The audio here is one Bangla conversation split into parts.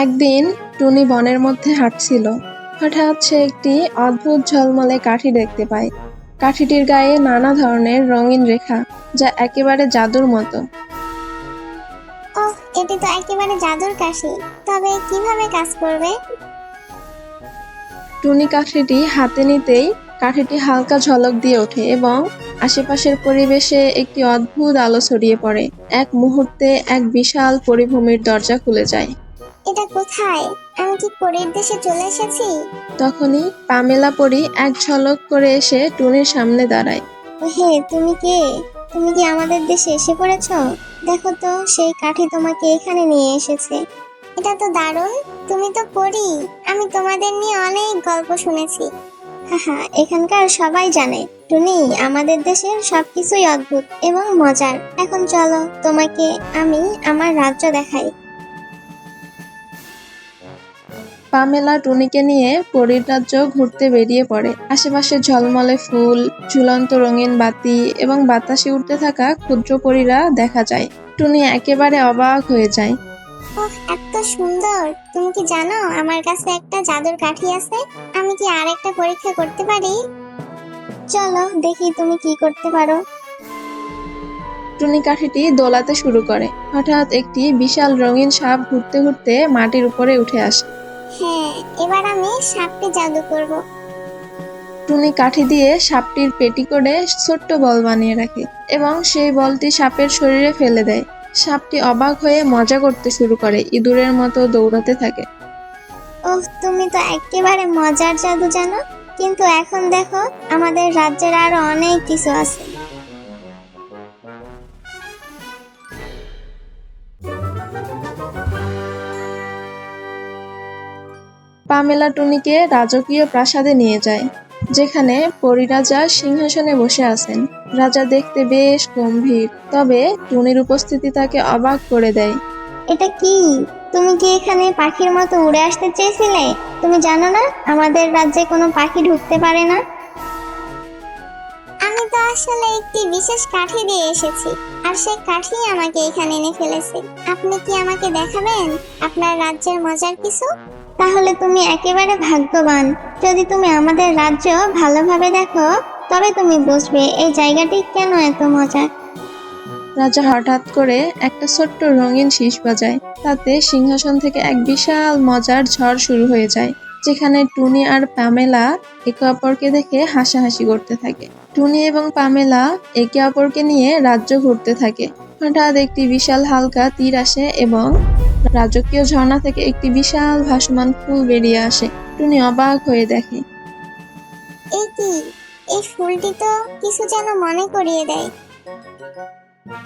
একদিন টুনি বনের মধ্যে হাঁটছিল। হঠাৎ সে একটি অদ্ভুত ঝলমলে কাঠি দেখতে পায়। কাঠিটির গায়ে নানা ধরনের রঙিন রেখা, যা একেবারে জাদুর মতো। ওহ, এটি তো একেবারে জাদুর কাশি। তবে কিভাবে কাজ করবে? টুনি কাঠিটি হাতে নিতেই কাঠিটি হালকা ঝলক দিয়ে ওঠে এবং আশেপাশের পরিবেশে একটি অদ্ভুত আলো ছড়িয়ে পড়ে। এক মুহূর্তে এক বিশাল পরিভূমির দরজা খুলে যায়। এটা কোথায়? আমি কি পরীর দেশে চলে এসেছি? তখনই পামেলা পরী এক ঝলক করে এসে টুনির সামনে দাঁড়ায়। হে, তুমি কে? তুমি কি আমাদের দেশে এসে পড়েছো? দেখো তো, সেই কাঠি তোমাকে এখানে নিয়ে এসেছে। এটা তো দারুণ। তুমি তো পরী। আমি তোমাদের নিয়ে অনেক গল্প শুনেছি। হাহা, এখানকার সবাই জানে টুনি আমাদের দেশের সবকিছুই অদ্ভুত এবং মজার। এখন চলো, তোমাকে আমি আমার রাজ্য দেখাই। পামেলা টুনিকে নিয়ে পরীর রাজ্য ঘুরতে বেরিয়ে পড়ে। আশেপাশে ঝলমলে ফুল, ঝুলন্ত রঙিন বাতি এবং বাতাসে উঠতে থাকা ক্ষুদ্র পরীরা দেখা যায়। টুনি একেবারে অবাক হয়ে যায়। ওহ, এত সুন্দর। তুমি কি জানো আমার কাছে একটা জাদুর কাঠি আছে? আমি কি আরেকটা পরীক্ষা করতে পারি? চলো দেখি তুমি কি করতে পারো। টুনি কাঠিটি দোলাতে শুরু করে। হঠাৎ একটি বিশাল রঙিন সাপ ঘুরতে ঘুরতে মাটির উপরে উঠে আসে। হ্যাঁ, এবার আমি সাপটি জাদু করব। টুনি কাঠি দিয়ে সাপটির পেটি করে ছোট্ট বল বানিয়ে রাখে এবং সেই বলটি সাপের শরীরে ফেলে দেয়। সাপটি অবাক হয়ে মজা করতে শুরু করে, ইঁদুরের মতো দৌড়াতে থাকে। ওহ, তুমি তো একেবারে মজার জাদু জানো। কিন্তু এখন দেখো, আমাদের রাজ্যের আরো অনেক কিছু আছে। পামেলা টুনিকে রাজকীয় প্রাসাদে নিয়ে যায়, যেখানে পরিরাজা সিংহাসনে বসে আছেন। রাজা দেখতে বেশ গম্ভীর, তবে টুনির উপস্থিতি তাকে অবাক করে দেয়। এটা কি? তুমি কি এখানে পাখির মতো উড়ে আসতে চেয়েছিলে? তুমি জানো না আমাদের রাজ্যে কোনো পাখি ঢুকতে পারে না? আমি তো আসলে একটি বিশেষ কাঠি দিয়ে এসেছি, আর সেই কাঠি আমাকে এখানে এনে ফেলেছে। আপনি কি আমাকে দেখাবেন আপনার রাজ্যের মজার কিছু? তাহলে তুমি একেবারে ভাগ্যবান। যদি তুমি আমাদের রাজ্য ভালোভাবে দেখো, তবে তুমি বুঝবে এই জায়গাটি কেন এত মজার। রাজা হঠাৎ করে একটা ছোট্ট রঙিন শীষ বাজায়। তাতে সিংহাসন থেকে এক বিশাল মজার ঝড় শুরু হয়ে যায়, যেখানে টুনি আর পামেলা একে অপরকে দেখে হাসাহাসি করতে থাকে। টুনি এবং পামেলা একে অপরকে নিয়ে রাজ্য ঘুরতে থাকে। হঠাৎ একটি বিশাল হালকা তীর আসে এবং রাজকীয় ঝর্ণা থেকে একটি বিশাল ভাসমান ফুল বেরিয়ে আসে। টুনি অবাক হয়ে দেখে। এই কি? এই ফুলটি তো কিছু যেন মনে করিয়ে দেয়।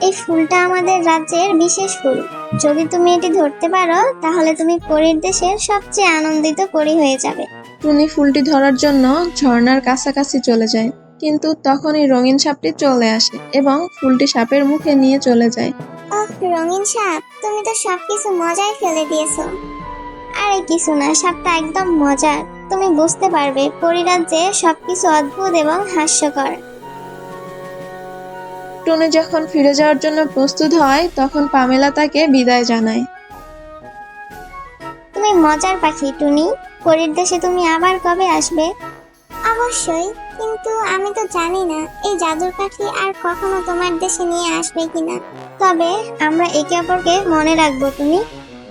এই ফুলটা আমাদের রাজ্যের বিশেষ ফুল। যদি তুমি এটি ধরতে পারো, তাহলে তুমি পরীর দেশের সবচেয়ে আনন্দিত পরী হয়ে যাবে। টুনি ফুলটি ধরার জন্য ঝর্ণার কাছাকাছি চলে যায়, কিন্তু তখনই রঙিন সাপটি চলে আসে এবং ফুলটি সাপের মুখে নিয়ে চলে যায়। ওহ, রঙিন সাপ, তুমি তো সবকিছু মজায় ফেলে দিয়েছো। আরে কিছু না, সাপটা একদম মজার। তুমি বুঝতে পারবে পরিরাজ্যে সবকিছু অদ্ভুত এবং হাস্যকর। টুনি যখন ফিরে যাওয়ার জন্য প্রস্তুত হয়, তখন পামেলা তাকে বিদায় জানায়। তুমি মজার পাখি টুনি। পরীর দেশে তুমি আবার কবে আসবে? অবশ্যই, কিন্তু আমি তো জানি না এই জাদুর পাখি আর কখনো তোমার দেশে নিয়ে আসবে কিনা। তবে আমরা একে অপরকে মনে রাখবো টুনি।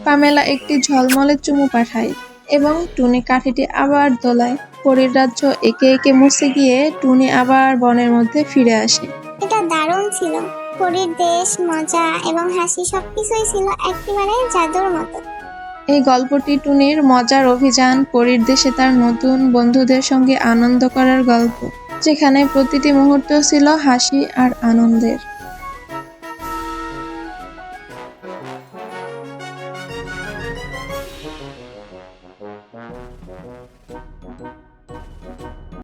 পামেলা একটি ঝলমলে চুমু পাঠায় এবং টুনি কাঠিটি আবার দোলায়। পরীর রাজ্য একে একে মুছে গিয়ে টুনি আবার বনের মধ্যে ফিরে আসে। এটা দারুণ ছিল। পরীর দেশ, মজা এবং হাসি সবকিছুই ছিল একেবারে জাদুর মতো। এই গল্পটি টুনির মজার অভিযান, পরীর দেশে তার নতুন বন্ধুদের সঙ্গে আনন্দ করার গল্প, যেখানে প্রতিটি মুহূর্ত ছিল হাসি আর আনন্দের।